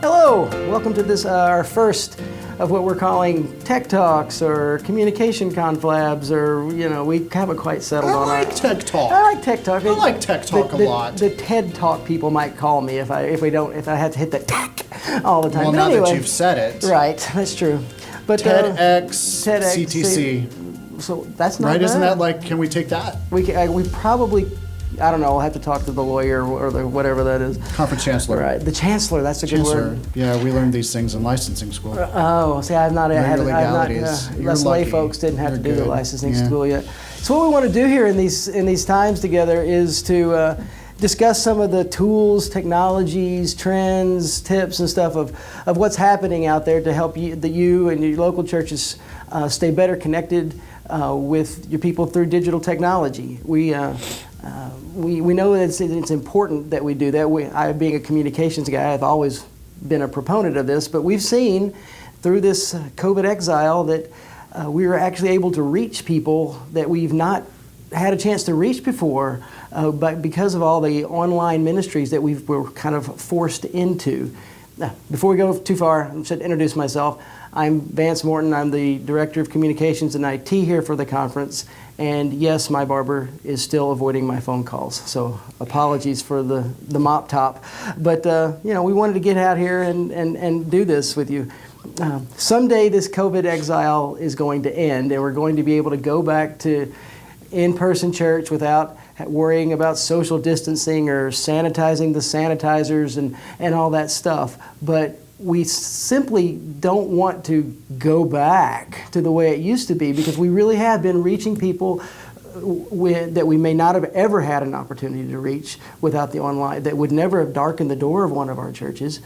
Hello, welcome to this, our first of what we're calling Tech Talks or Communication Conflabs, or, you know, we haven't quite settled on I like Tech Talk. I like Tech Talk. I like Tech Talk a lot. The TED Talk people might call me if I had to hit the tech all the time. Well, but now anyway, that you've said it. right, that's true. But TEDx, TEDx, CTC. So that's not Right? bad. Isn't that like, can we take that? We probably, I don't know, I'll have to talk to the lawyer or the whatever that is. Conference Chancellor. Right, the Chancellor, that's a good Chancellor. word. Yeah, we learned these things in licensing school. Oh, see, I've not Know had your it. I've not. legalities. You're Us lay lucky. folks didn't have You're to do the good. licensing Yeah. school yet. So what we want to do here in these times together is to discuss some of the tools, technologies, trends, tips, and stuff of what's happening out there to help you and your local churches stay better connected with your people through digital technology. We know that it's important that we do that. I, being a communications guy, I've always been a proponent of this, but we've seen through this COVID exile that we were actually able to reach people that we've not had a chance to reach before, but because of all the online ministries that we're kind of forced into. Now, before we go too far, I should introduce myself. I'm Vance Morton. I'm the Director of Communications and IT here for the conference. And yes, my barber is still avoiding my phone calls. So apologies for the mop top. But, you know, we wanted to get out here and do this with you. Someday this COVID exile is going to end, and we're going to be able to go back to in-person church without worrying about social distancing or sanitizing the sanitizers and all that stuff. But we simply don't want to go back to the way it used to be, because we really have been reaching people that we may not have ever had an opportunity to reach without the online, that would never have darkened the door of one of our churches.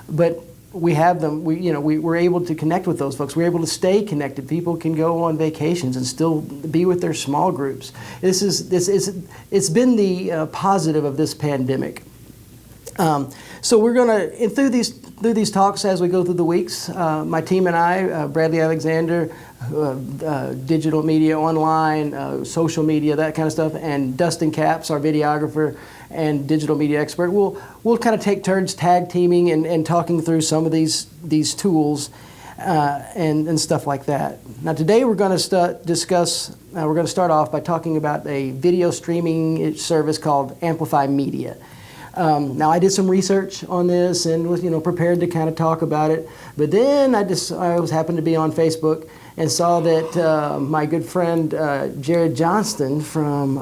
But we have them, we're able to connect with those folks. We're able to stay connected. People can go on vacations and still be with their small groups. It's been the positive of this pandemic. So we're going to, through these talks as we go through the weeks, my team and I, Bradley Alexander, digital media, online, social media, that kind of stuff, and Dustin Capps, our videographer and digital media expert, we'll kind of take turns tag teaming and talking through some of these tools and stuff like that. Now today we're going to we're going to start off by talking about a video streaming service called Amplify Media. Now I did some research on this and was prepared to kind of talk about it, but then I happened to be on Facebook and saw that my good friend Jared Johnston from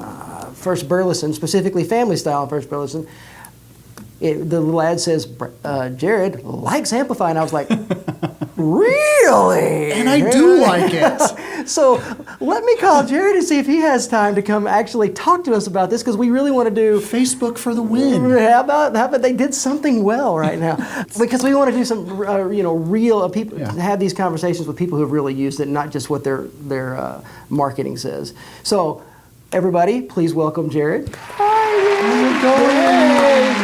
First Burleson, specifically Family Style First Burleson, the little ad says Jared likes Amplify, and I was like, really? And I do like it. So let me call Jared and see if he has time to come actually talk to us about this, because we really want to do Facebook for the win. How about they did something well right now? Because we want to do some real people, have these conversations with people who have really used it, not just what their marketing says. So everybody, please welcome Jared. How's it going?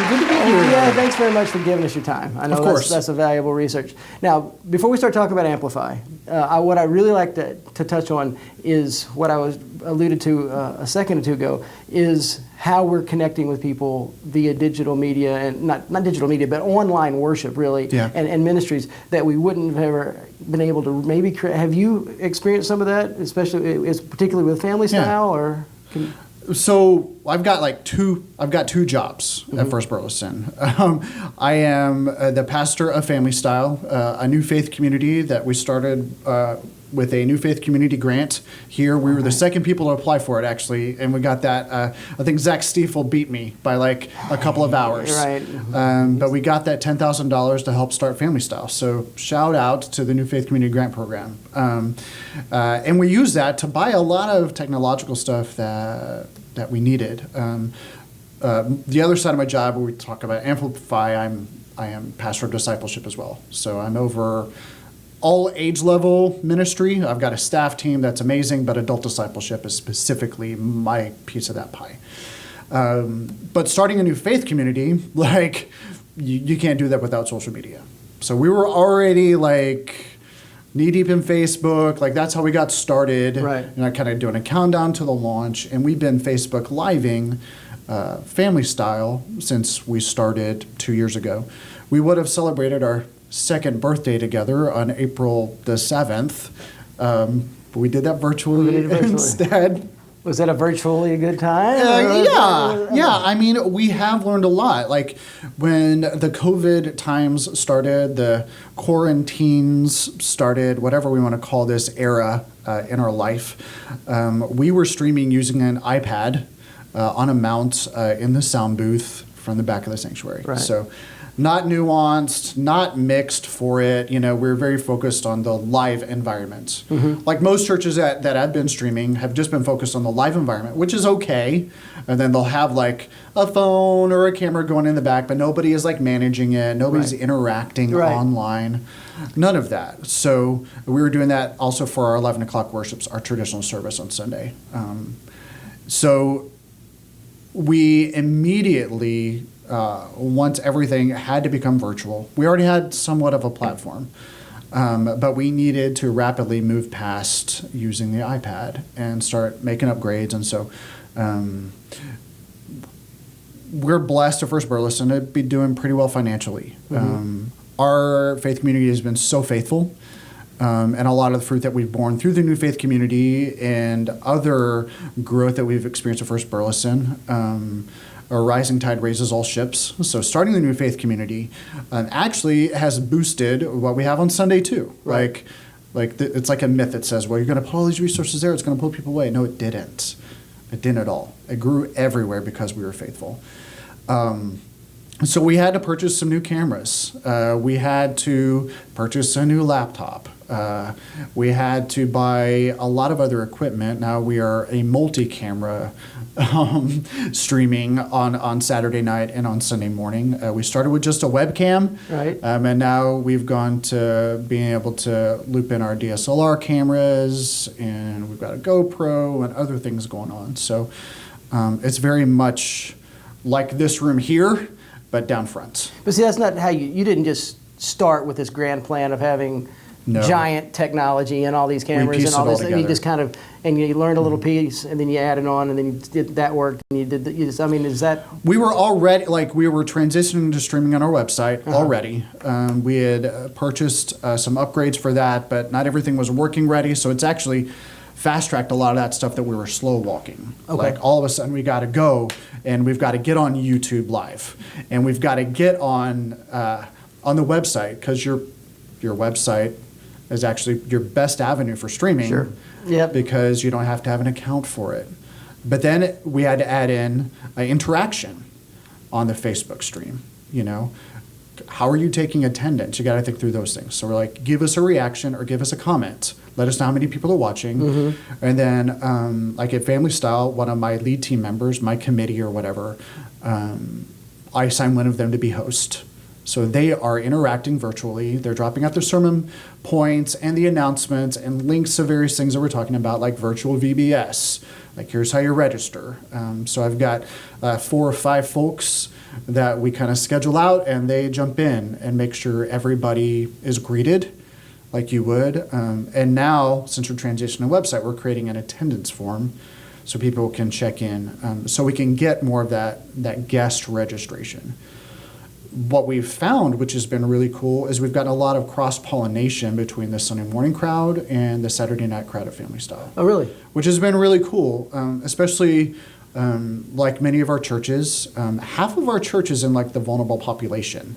Good to be here. Yeah, thanks very much for giving us your time. I know that's a valuable research. Now, before we start talking about Amplify, what I really like to touch on is what I was alluded to a second or two ago, is how we're connecting with people via digital media, and not digital media, but online worship, really, and ministries that we wouldn't have ever been able to maybe create. Have you experienced some of that, especially particularly with Family Style, or? So I've got two jobs at First Burleson. I am the pastor of Family Style, a new faith community that we started with a new faith community grant here. We were the second people to apply for it, actually, and we got that. I think Zach Stiefel beat me by a couple of hours. Right. But we got that $10,000 to help start Family Style. So shout out to the new faith community grant program. And we used that to buy a lot of technological stuff that we needed. The other side of my job, where we talk about Amplify, I am pastor of discipleship as well. So I'm over all age level ministry. I've got a staff team that's amazing, but adult discipleship is specifically my piece of that pie. But starting a new faith community, you can't do that without social media. So we were already knee deep in Facebook. Like that's how we got started. Right. And kind of doing a countdown to the launch. And we've been Facebook living family style since we started 2 years ago. We would have celebrated our second birthday together on April the 7th. But we did that virtually, instead. Was that a virtually good time? Yeah. I mean, we have learned a lot. Like when the COVID times started, the quarantines started, whatever we want to call this era in our life, we were streaming using an iPad on a mount in the sound booth from the back of the sanctuary. Right. So not nuanced, not mixed for it. We're very focused on the live environment. Mm-hmm. Like most churches that have been streaming have just been focused on the live environment, which is okay. And then they'll have like a phone or a camera going in the back, but nobody is like managing it. Nobody's interacting online. None of that. So we were doing that also for our 11 o'clock worships, our traditional service on Sunday. So we immediately, once everything had to become virtual, we already had somewhat of a platform, but we needed to rapidly move past using the iPad and start making upgrades. And so we're blessed at First Burleson to be doing pretty well financially. Mm-hmm. Our faith community has been so faithful. And a lot of the fruit that we've borne through the New Faith community and other growth that we've experienced at First Burleson, a rising tide raises all ships. So starting the New Faith community actually has boosted what we have on Sunday too. Right. It's like a myth that says, well, you're going to put all these resources there, it's going to pull people away. No, it didn't. It didn't at all. It grew everywhere because we were faithful. So we had to purchase some new cameras. We had to purchase a new laptop. We had to buy a lot of other equipment. Now we are a multi-camera streaming on Saturday night and on Sunday morning. We started with just a webcam, right? And now we've gone to being able to loop in our DSLR cameras, and we've got a GoPro and other things going on. So it's very much like this room here, but down front. But see, that's not how you didn't just start with this grand plan of having giant technology and all these cameras and all this. And you just kind of, and you learned a little piece, and then you added on, and then you did that work, and you did. Is that? We were already we were transitioning to streaming on our website already. We had purchased some upgrades for that, but not everything was working ready. So it's actually fast-tracked a lot of that stuff that we were slow walking. Okay. Like all of a sudden we got to go and we've got to get on YouTube Live, and we've got to get on the website, because your website is actually your best avenue for streaming. Sure. Yep. Because you don't have to have an account for it. But then we had to add in interaction on the Facebook stream. How are you taking attendance? You got to think through those things. So we're like, give us a reaction or give us a comment. Let us know how many people are watching. Mm-hmm. And then, like at Family Style, one of my lead team members, my committee or whatever, I assign one of them to be host. So they are interacting virtually. They're dropping out their sermon points and the announcements and links to various things that we're talking about, like virtual VBS. Like, here's how you register. So I've got 4 or 5 folks that we kind of schedule out, and they jump in and make sure everybody is greeted like you would. And now, since we're transitioning to website, we're creating an attendance form so people can check in, so we can get more of that guest registration. What we've found, which has been really cool, is we've gotten a lot of cross-pollination between the Sunday morning crowd and the Saturday night crowd at Family Style. Oh, really? Which has been really cool, especially like many of our churches. Half of our church is in like the vulnerable population,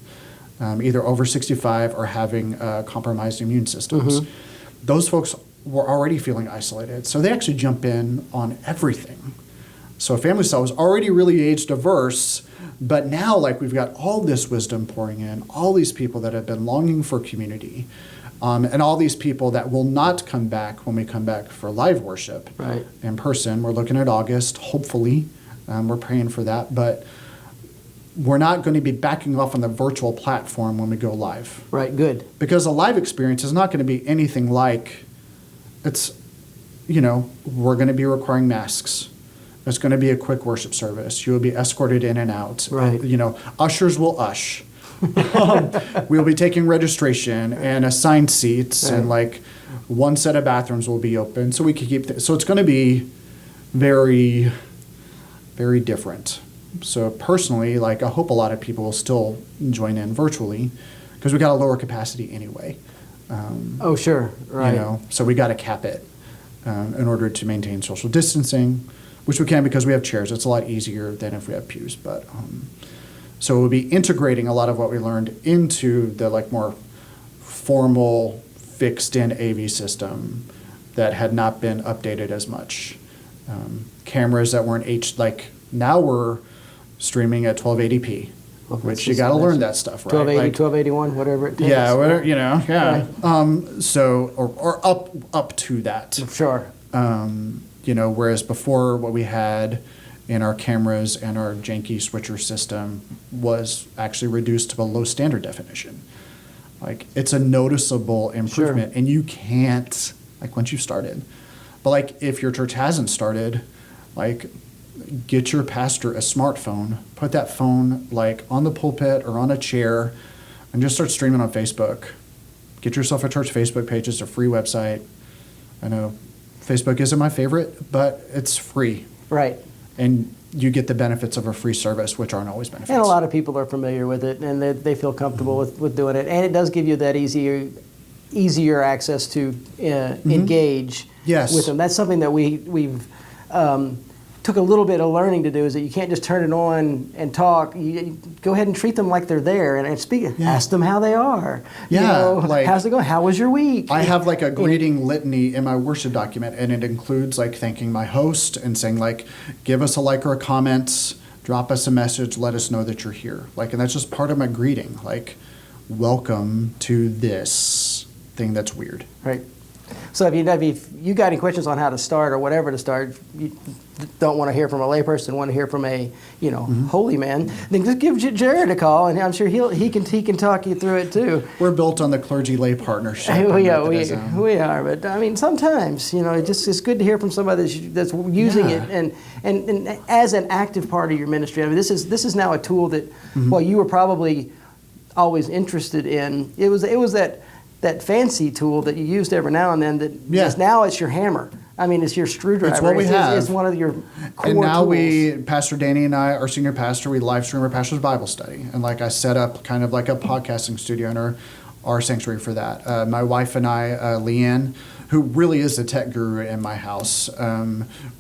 either over 65 or having compromised immune systems. Mm-hmm. Those folks were already feeling isolated, so they actually jump in on everything. So Family Style was already really age diverse, but now we've got all this wisdom pouring in, all these people that have been longing for community, and all these people that will not come back when we come back for live worship in person. We're looking at August, hopefully. We're praying for that, but we're not going to be backing off on the virtual platform when we go live. Right, good. Because a live experience is not going to be anything like we're going to be requiring masks. It's going to be a quick worship service. You will be escorted in and out. Right. Ushers will ush. We'll be taking registration and assigned seats, and like one set of bathrooms will be open, so we could keep. So it's going to be very, very different. So personally, like I hope a lot of people will still join in virtually, because we got a lower capacity anyway. Oh, sure, right. You know, so we got to cap it in order to maintain social distancing, which we can because we have chairs. It's a lot easier than if we have pews. But so we'll be integrating a lot of what we learned into the like more formal fixed-in AV system that had not been updated as much. Cameras that weren't like now we're streaming at 1280p. Which you got to learn that stuff, right? 1280, like, 1281, whatever it takes. Yeah, whatever, you know, yeah. Right. So, or up to that. Sure. You know, whereas before what we had in our cameras and our janky switcher system was actually reduced to below standard definition. Like, it's a noticeable improvement, Sure. and you can't, like, once you've started. But, like, if your church hasn't started, like, get your pastor a smartphone, put that phone like on the pulpit or on a chair, and just start streaming on Facebook. Get yourself a church Facebook page. It's a free website. I know Facebook isn't my favorite, but it's free. Right. And you get the benefits of a free service, which aren't always benefits. And a lot of people are familiar with it, and they feel comfortable with doing it. And it does give you that easier access to engage with them. That's something that we've took a little bit of learning to do, is that you can't just turn it on and talk. You go ahead and treat them like they're there and speak. Ask them how they are. Yeah, you know, like, how's it going? How was your week? I have like a greeting litany in my worship document, and it includes like thanking my host and saying like, give us a like or a comment, drop us a message, let us know that you're here. Like, and that's just part of my greeting. Like, welcome to this thing that's weird. Right. So if you got any questions on how to start or whatever to start, you don't want to hear from a layperson, want to hear from a holy man, then just give Jared a call, and I'm sure he can talk you through it too. We're built on the clergy-lay partnership. We are, but I mean sometimes it's good to hear from somebody that's using it and as an active part of your ministry. I mean this is now a tool that while you were probably always interested in, it was that fancy tool that you used every now and then that now it's your hammer. I mean, it's your screwdriver. It's what we have. It's one of your core And now tools. Pastor Danny and I, our senior pastor, we live stream our pastor's Bible study. And like I set up kind of like a podcasting studio in our sanctuary for that. My wife and I, Leanne, who really is the tech guru in my house,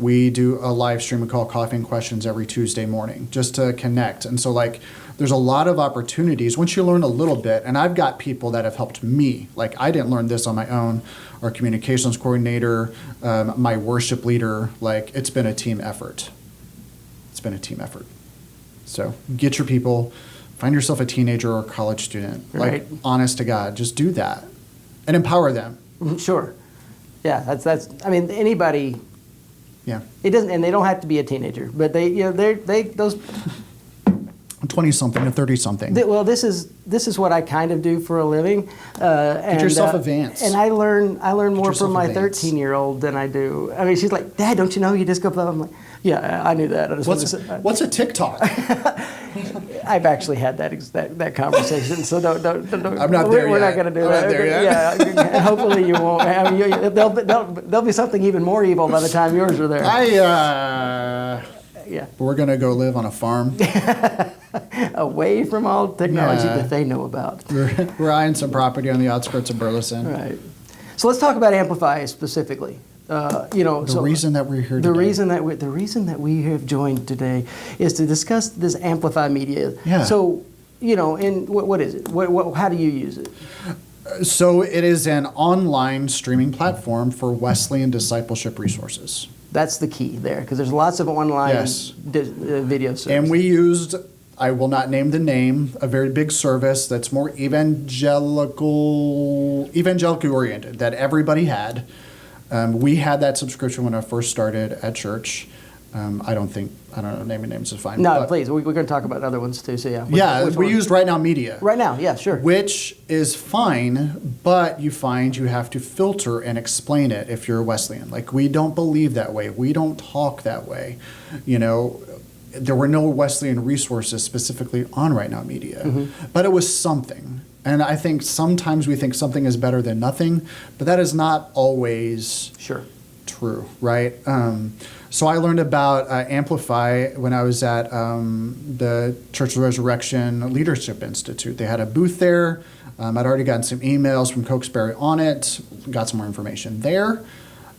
we do a live stream we call Coffee and Questions every Tuesday morning just to connect. And so like, there's a lot of opportunities once you learn a little bit, and I've got people that have helped me. Like, I didn't learn this on my own. Our communications coordinator, my worship leader, like, it's been a team effort. It's been a team effort. So get your people, find yourself a teenager or a college student. Right. Like, honest to God, just do that and empower them. Sure. Yeah, that's. I mean, anybody. Yeah. It doesn't, and they don't have to be a teenager, but those. 20-something to 30-something. Well, this is what I kind of do for a living. Get yourself advanced. And I learn more from my advanced. 13-year-old than I do. I mean, she's like, Dad, don't you know you just go? I'm like, yeah, I knew that. I just What's a TikTok? I've actually had that conversation, so don't. I'm not there We're yet. not going to do I'm that. not there yet. Yeah, hopefully you won't. I mean, there'll be something even more evil by the time yours are there. Yeah. We're going to go live on a farm. Away from all technology Yeah. that they know about. We're eyeing some property on the outskirts of Burleson. Right. So let's talk about Amplify specifically. The reason that we're here today. The reason that we have joined today is to discuss this Amplify Media. Yeah. So, and what is it? How do you use it? So it is an online streaming platform for Wesleyan discipleship resources. That's the key there, because there's lots of online video services. And we used, I will not name the name, a very big service that's more evangelical oriented that everybody had. We had that subscription when I first started at church. I don't know, naming names is fine. No, but please. We're going to talk about other ones too. So yeah. We used Right Now Media. Right Now, yeah, sure. Which is fine, but you find you have to filter and explain it if you're a Wesleyan. Like, we don't believe that way. We don't talk that way. there were no Wesleyan resources specifically on Right Now Media, but it was something. And I think sometimes we think something is better than nothing, but that is not always true, right? So I learned about Amplify when I was at the Church of the Resurrection Leadership Institute. They had a booth there. I'd already gotten some emails from Cokesbury on it, got some more information there.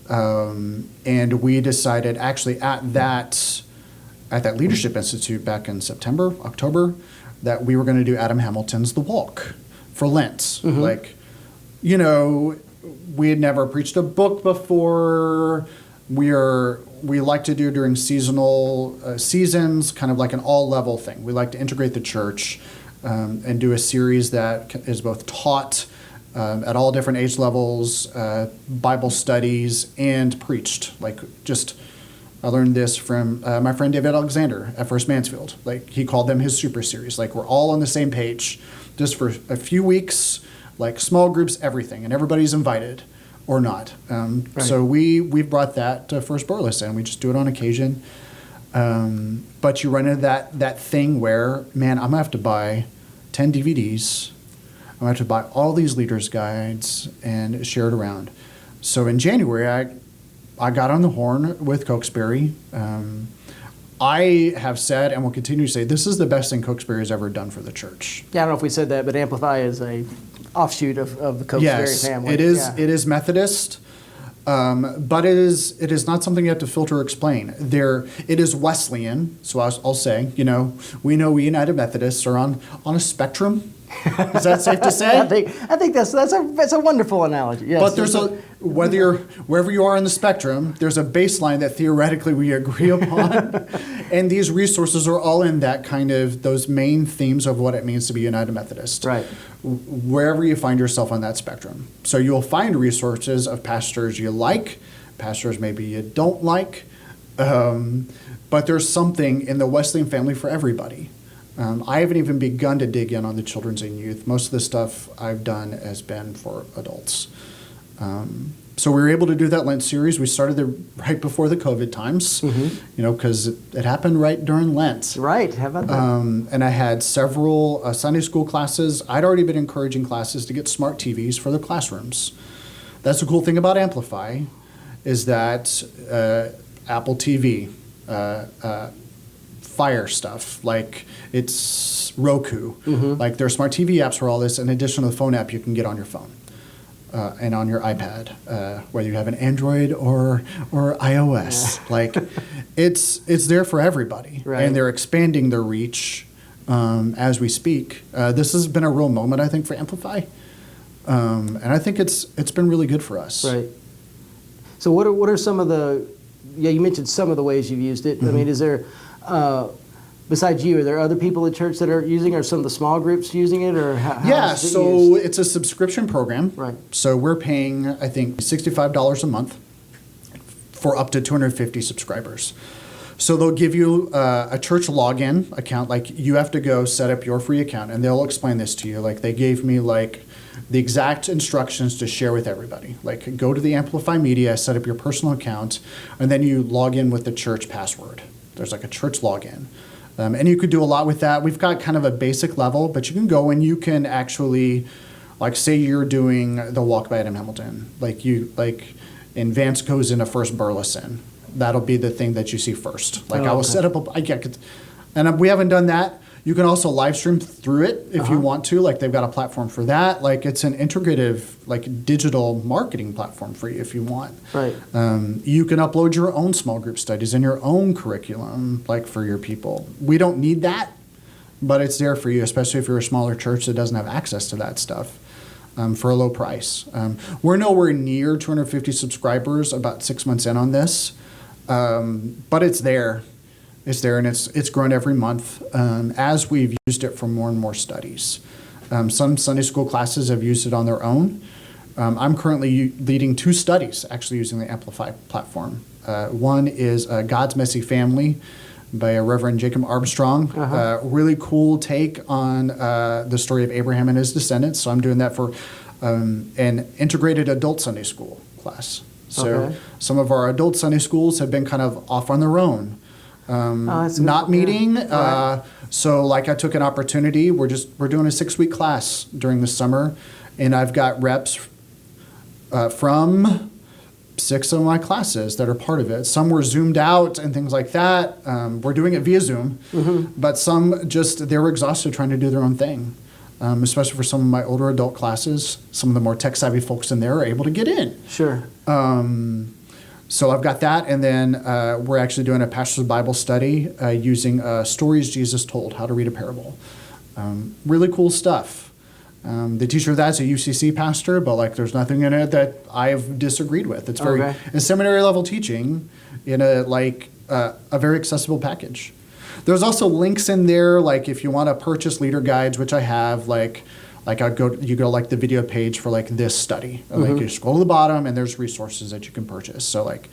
And we decided actually at that Leadership Institute back in September, October, that we were going to do Adam Hamilton's The Walk for Lent. Like, you know, we had never preached a book before. We like to do during seasonal seasons, kind of like an all-level thing. We like to integrate the church and do a series that is both taught at all different age levels, Bible studies, and preached. Like, just, I learned this from my friend David Alexander at First Mansfield. Like, he called them his super series. Like, we're all on the same page, just for a few weeks, like small groups, everything, and everybody's invited or not. So we've brought that to First Burleson. We just do it on occasion. But you run into that thing where, man, I'm gonna have to buy 10 DVDs. I'm gonna have to buy all these leaders' guides and share it around. So in January, I got on the horn with Cokesbury. I have said and will continue to say this is the best thing Cokesbury has ever done for the church. Yeah, I don't know if we said that, but Amplify is a offshoot of the Cokesbury family. It is. Yeah. It is Methodist, but it is not something you have to filter or explain. It is Wesleyan. So I'll say, we know we United Methodists are on a spectrum. Is that safe to say? I think that's a wonderful analogy. Yes. But there's wherever you are in the spectrum, there's a baseline that theoretically we agree upon, and these resources are all in that kind of those main themes of what it means to be United Methodist. Right. Wherever you find yourself on that spectrum, so you'll find resources of pastors you like, pastors maybe you don't like, but there's something in the Wesleyan family for everybody. I haven't even begun to dig in on the children's and youth. Most of the stuff I've done has been for adults. So we were able to do that Lent series. We started right before the COVID times, because it happened right during Lent. Right. How about that? And I had several Sunday school classes. I'd already been encouraging classes to get smart TVs for their classrooms. That's the cool thing about Amplify, is that Apple TV, Fire stuff, like it's Roku, like there are smart TV apps for all this, in addition to the phone app you can get on your phone and on your iPad, whether you have an Android or iOS. Yeah. Like it's there for everybody, right. And they're expanding their reach as we speak. This has been a real moment, I think, for Amplify, and I think it's been really good for us. Right. So what are some of the? Yeah, you mentioned some of the ways you've used it. I mean, is there? Besides you, are there other people at church that are using, or some of the small groups using it, or how is it used? It's a subscription program. Right. So we're paying, I think, $65 a month for up to 250 subscribers. So they'll give you a church login account. Like, you have to go set up your free account, and they'll explain this to you. Like, they gave me the exact instructions to share with everybody. Like, go to the Amplify Media, set up your personal account, and then you log in with the church password. There's like a church login. And you could do a lot with that. We've got kind of a basic level, but you can go and you can actually, like, say you're doing the Walk by Adam Hamilton. And Vance goes into First Burleson. That'll be the thing that you see first. Like, I will set up and we haven't done that. You can also live stream through it if you want to. Like, they've got a platform for that. Like, it's an integrative, like, digital marketing platform for you if you want. Right. You can upload your own small group studies and your own curriculum, like, for your people. We don't need that, but it's there for you, especially if you're a smaller church that doesn't have access to that stuff for a low price. We're nowhere near 250 subscribers, about 6 months in on this, but it's there. It's there, and it's grown every month as we've used it for more and more studies. Some Sunday school classes have used it on their own. I'm currently leading 2 studies actually using the Amplify platform. One is God's Messy Family by Reverend Jacob Armstrong. Really cool take on the story of Abraham and his descendants. So I'm doing that for an integrated adult Sunday school class. So some of our adult Sunday schools have been kind of off on their own. that's not good. Yeah. meeting. Right. So like I took an opportunity. We're doing a 6-week class during the summer, and I've got reps from 6 of my classes that are part of it. Some were zoomed out and things like that. We're doing it via Zoom, but some they were exhausted trying to do their own thing. Especially for some of my older adult classes, some of the more tech savvy folks in there are able to get in. Sure. So I've got that, and then we're actually doing a pastor's Bible study using stories Jesus told, how to read a parable. Really cool stuff. The teacher of that's a UCC pastor, but like there's nothing in it that I've disagreed with. It's very it's seminary level teaching in a very accessible package. There's also links in there, like if you want to purchase leader guides, which I have, you go like the video page for like this study. Like you scroll to the bottom and there's resources that you can purchase. So like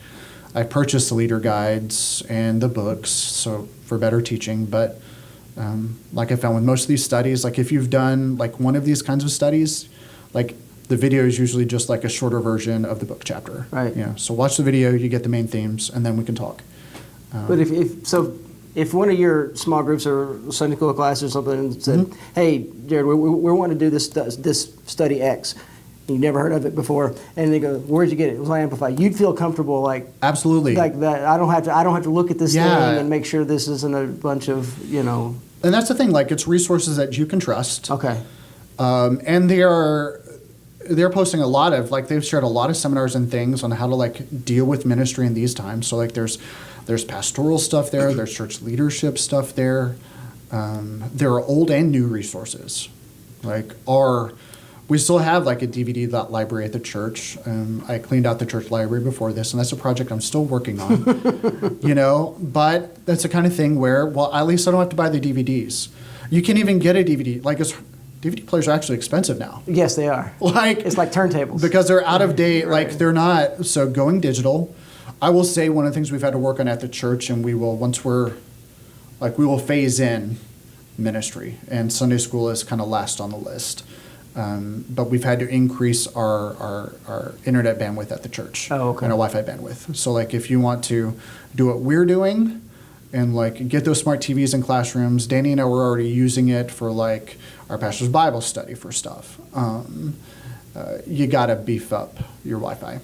I purchased the leader guides and the books so for better teaching. But like I found with most of these studies, like if you've done like one of these kinds of studies, like the video is usually just like a shorter version of the book chapter. Right. So watch the video, you get the main themes, and then we can talk. But if one of your small groups or Sunday school classes or something said, "Hey, Jared, we want to do this study X," you never heard of it before, and they go, "Where'd you get it?" It was on Amplify. You'd feel comfortable, like absolutely, like that. I don't have to look at this thing and make sure this isn't a bunch of And that's the thing, like it's resources that you can trust. Okay. And they're posting a lot of they've shared a lot of seminars and things on how to like deal with ministry in these times. So like there's pastoral stuff there, there's church leadership stuff there. There are old and new resources. We still have like a DVD library at the church. I cleaned out the church library before this, and that's a project I'm still working on. But that's the kind of thing where, well, at least I don't have to buy the DVDs. You can even get a DVD. DVD players are actually expensive now. Yes, they are. It's like turntables. Because they're out of date. Right. Like they're not. So going digital. I will say one of the things we've had to work on at the church, and we will phase in ministry, and Sunday school is kind of last on the list. But we've had to increase our internet bandwidth at the church. Oh, okay. And our Wi-Fi bandwidth. So like if you want to do what we're doing and like get those smart TVs in classrooms, Danny and I were already using it for like our pastor's Bible study for stuff. You got to beef up your Wi-Fi.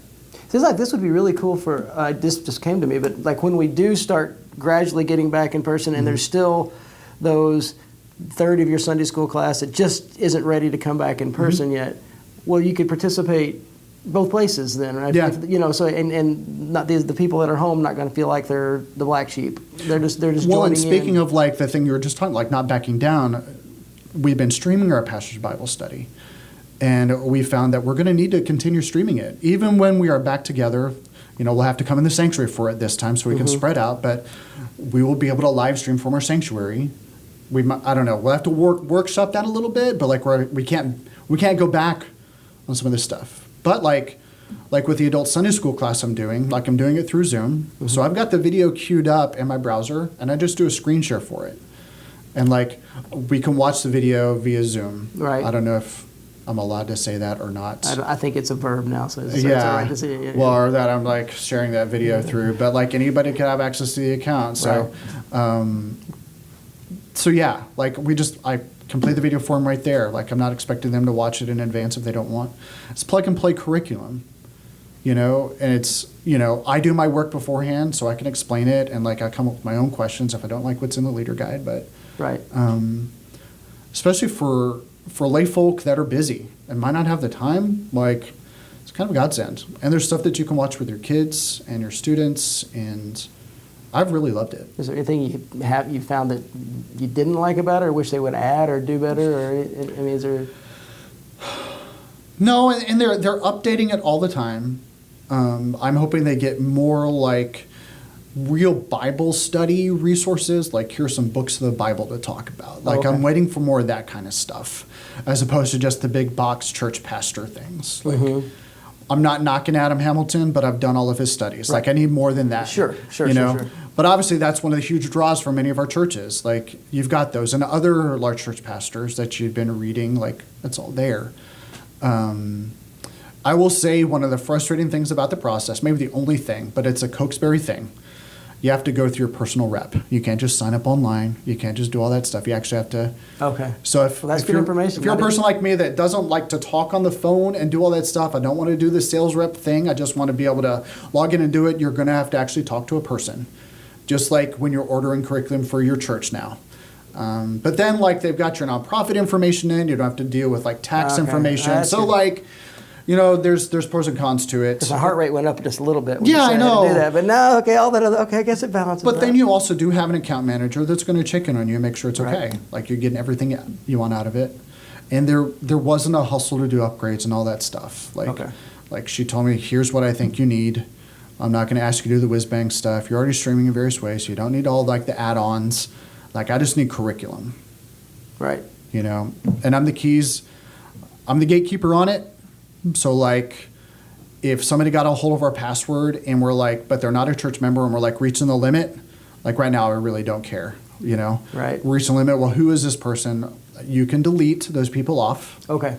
Seems like this would be really cool for, this just came to me, but like when we do start gradually getting back in person and there's still those third of your Sunday school class that just isn't ready to come back in person yet, well, you could participate both places then, right? Yeah. And not the people that are home not going to feel like they're the black sheep. They're just well, joining and speaking in. of like the thing you were just talking, like not backing down, we've been streaming our pastor's Bible study. And we found that we're going to need to continue streaming it. Even when we are back together, we'll have to come in the sanctuary for it this time so we can spread out, but we will be able to live stream from our sanctuary. I don't know, we'll have to workshop that a little bit, but like we can't go back on some of this stuff. But like with the adult Sunday school class I'm doing it through Zoom. So I've got the video queued up in my browser, and I just do a screen share for it. And like we can watch the video via Zoom. Right. I don't know if I'm allowed to say that or not. I think it's a verb now, so it's all right to say it. Well, or that I'm like sharing that video through, but like anybody can have access to the account. So, so yeah, like I complete the video for them right there. Like I'm not expecting them to watch it in advance if they don't want. It's plug and play curriculum, and it's, I do my work beforehand so I can explain it, and like I come up with my own questions if I don't like what's in the leader guide, but right. Especially for lay folk that are busy and might not have the time, like it's kind of a godsend. And there's stuff that you can watch with your kids and your students, and I've really loved it. Is there anything you found that you didn't like about it, or wish they would add or do better, or is there? No, and they're updating it all the time. I'm hoping they get more like real Bible study resources, like here's some books of the Bible to talk about. Like I'm waiting for more of that kind of stuff, as opposed to just the big box church pastor things. Like I'm not knocking Adam Hamilton, but I've done all of his studies. Right. Like I need more than that. Sure. But obviously that's one of the huge draws for many of our churches. Like you've got those, and other large church pastors that you've been reading, like it's all there. I will say one of the frustrating things about the process, maybe the only thing, but it's a Cokesbury thing, you have to go through your personal rep. You can't just sign up online. You can't just do all that stuff. You actually have to. Okay. So if, Well, that's if good you're, information. if you're a person like me that doesn't like to talk on the phone and do all that stuff, I don't want to do the sales rep thing. I just want to be able to log in and do it. You're going to have to actually talk to a person, just like when you're ordering curriculum for your church now. But then, like, they've got your nonprofit information in. You don't have to deal with like tax Okay. information. That's So good. like, you know, there's pros and cons to it. My heart rate went up just a little bit. When Yeah, you I said had to know. do that. But no, okay, all that other, okay, I guess it balances But out. then you also do have an account manager that's going to check in on you and make sure it's okay. Right. Like you're getting everything you want out of it. And there wasn't a hustle to do upgrades and all that stuff. Like, Okay. like she told me, here's what I think you need. I'm not going to ask you to do the whiz-bang stuff. You're already streaming in various ways, so you don't need all like the add-ons. Like I just need curriculum, Right. you know. And I'm the gatekeeper on it. So like, if somebody got a hold of our password and we're like, but they're not a church member and we're like reaching the limit, like right now I really don't care, you know. Right. We're reaching the limit. Well, who is this person? You can delete those people off. Okay.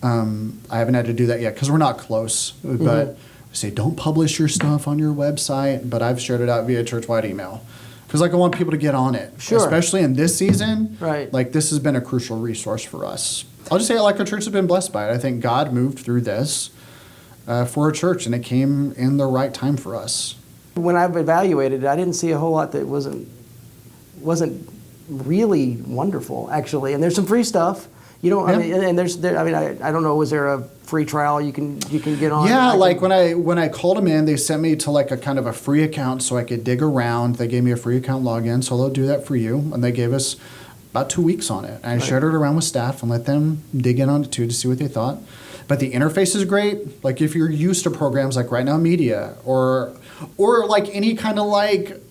I haven't had to do that yet because we're not close. But I say don't publish your stuff on your website. But I've shared it out via church-wide email because like I want people to get on it, Sure. especially in this season. Right. Like this has been a crucial resource for us. I'll just say like our church has been blessed by it. I think God moved through this for our church, and it came in the right time for us. When I've evaluated it, I didn't see a whole lot that wasn't really wonderful, actually. And there's some free stuff. You don't. I Yeah. mean, and I don't know. Was there a free trial you can get on? Yeah, I can- like when I called them in, they sent me to like a kind of a free account so I could dig around. They gave me a free account login, so they'll do that for you. And they gave us about 2 weeks on it. And I shared it around with staff and let them dig in on it too to see what they thought. But the interface is great. Like if you're used to programs like Right Now Media or like any kind of like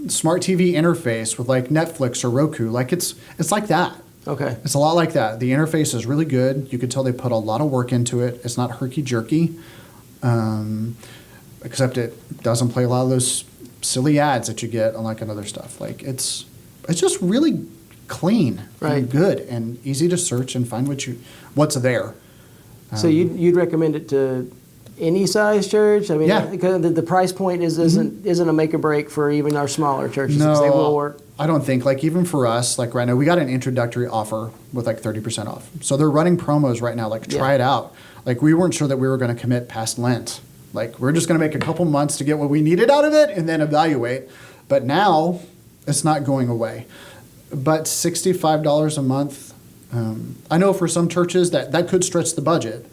smart TV interface with like Netflix or Roku, like it's like that. Okay. It's a lot like that. The interface is really good. You can tell they put a lot of work into it. It's not herky-jerky, except it doesn't play a lot of those silly ads that you get on like another stuff. Like it's just really clean Right. and good and easy to search and find what's there. So you'd recommend it to any size church? I mean, Yeah. because the price point isn't a make or break for even our smaller churches because they will work. I don't think. Like even for us, like right now, we got an introductory offer with like 30% off. So they're running promos right now. Like try it out. Like we weren't sure that we were going to commit past Lent. Like we're just going to make a couple months to get what we needed out of it and then evaluate. But now it's not going away. But $65 a month. I know for some churches that could stretch the budget,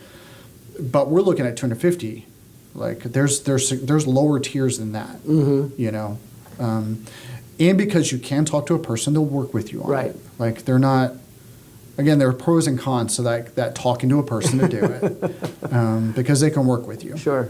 but we're looking at $250. Like there's lower tiers than that, you know, and because you can talk to a person, they'll work with you on Right. it. Like they're not. Again, there are pros and cons to that talking to a person to do it, because they can work with you. Sure.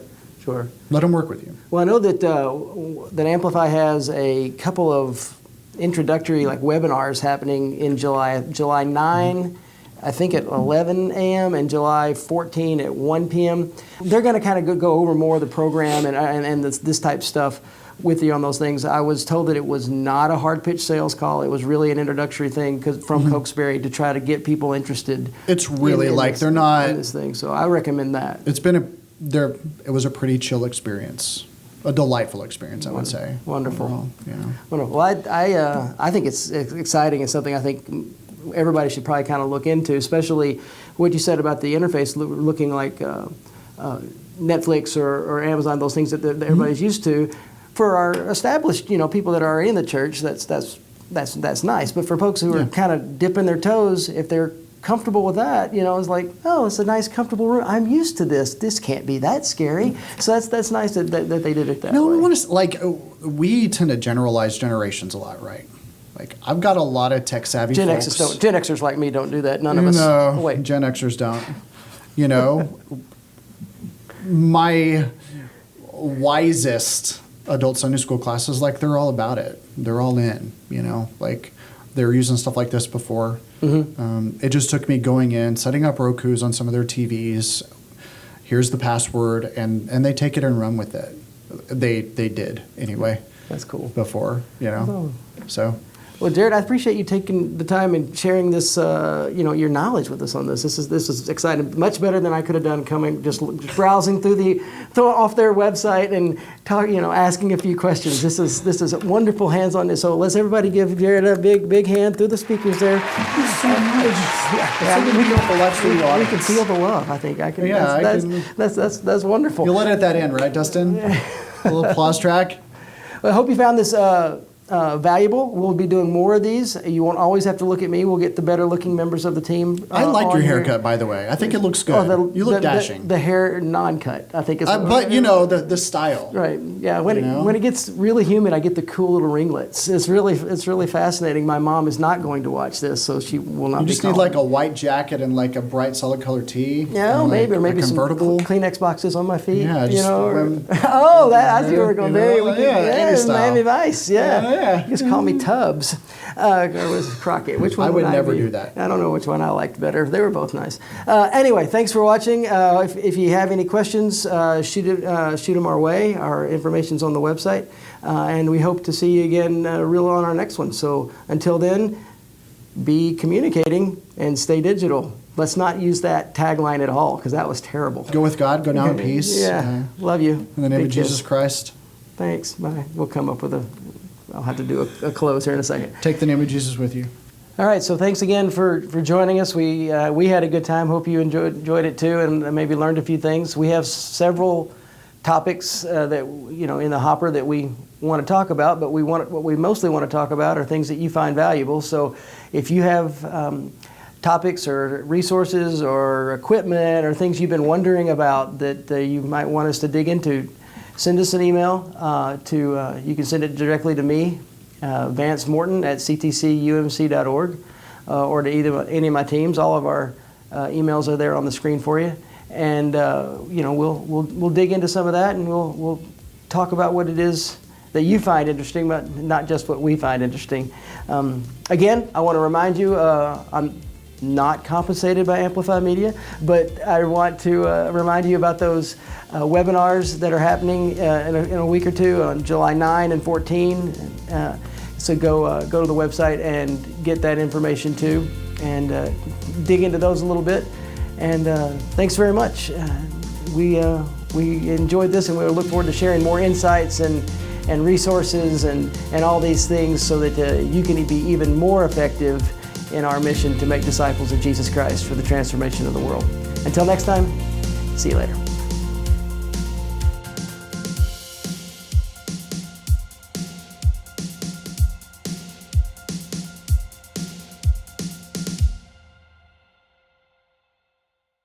Let them work with you. Well, I know that Amplify has a couple of introductory like webinars happening in July 9, I think at 11 a.m. and July 14 at 1 p.m. They're going to kind of go over more of the program and this type of stuff with you on those things. I was told that it was not a hard pitch sales call. It was really an introductory thing from Cokesbury to try to get people interested. It's really in like this, they're not. in this thing. So I recommend that. It's been it was a pretty chill experience. A delightful experience, I would say. Wonderful. Overall, you know. Wonderful. Well, I think it's exciting and something I think everybody should probably kind of look into, especially what you said about the interface looking like Netflix or Amazon, those things that everybody's used to. For our established, people that are in the church, that's nice. But for folks who are kind of dipping their toes, if they're comfortable with that, it's like, oh, it's a nice, comfortable room. I'm used to this. This can't be that scary. So that's nice that they did it that way. No, we want to we tend to generalize generations a lot, right? Like I've got a lot of tech savvy Gen folks. Xers like me don't do that. None of us. No, Wait. Gen Xers don't. My wisest adult Sunday school classes, like they're all about it. They're all in. Like they were using stuff like this before. It just took me going in, setting up Rokus on some of their TVs. Here's the password, and they take it and run with it. They did anyway. That's cool. Before, So Well, Jared, I appreciate you taking the time and sharing this, your knowledge with us on this. This is exciting, much better than I could have done coming, just browsing through off their website and asking a few questions. This is a wonderful hands-on. So let's everybody give Jared a big hand through the speakers there. Thank you so much. We can feel the love. I think I can. Yeah, that's wonderful. You'll edit that in, right, Dustin? A little applause track. Well, I hope you found this valuable. We'll be doing more of these. You won't always have to look at me. We'll get the better looking members of the team. I like your haircut, by the way. I think it looks good. You look dashing. The hair non-cut, I think is. But the style. Right. Yeah. When it gets really humid, I get the cool little ringlets. It's really fascinating. My mom is not going to watch this, so she will not. You just need like a white jacket and like a bright solid color tee. Yeah, maybe or maybe some convertible Kleenex boxes on my feet. Yeah. I see where we're going there. Miami Vice. Yeah. Yeah. You just call me Tubbs. Or was it Crockett? Which one I would never be? do that. I don't know which one I liked better. They were both nice. Anyway, thanks for watching. If you have any questions, shoot them our way. Our information's on the website. And we hope to see you again real on our next one. So until then, be communicating and stay digital. Let's not use that tagline at all, because that was terrible. Go with God, go now in peace. Yeah, love you. In the name of Jesus Christ. Thanks, bye. We'll come up with I'll have to do a close here in a second. Take the name of Jesus with you. All right, so thanks again for joining us. We had a good time. Hope you enjoyed it too, and maybe learned a few things. We have several topics that in the hopper that we want to talk about, but what we mostly want to talk about are things that you find valuable. So if you have topics or resources or equipment or things you've been wondering about that you might want us to dig into, send us an email you can send it directly to me, Vance Morton at ctcumc.org, or to any of my teams. All of our emails are there on the screen for you, and we'll dig into some of that, and we'll talk about what it is that you find interesting, but not just what we find interesting. Again, I want to remind you, I'm not compensated by Amplify Media, but I want to remind you about those webinars that are happening in a week or two on July 9 and 14. So go to the website and get that information too, and dig into those a little bit. And thanks very much. We enjoyed this, and we look forward to sharing more insights and resources and all these things so that you can be even more effective in our mission to make disciples of Jesus Christ for the transformation of the world. Until next time, see you later.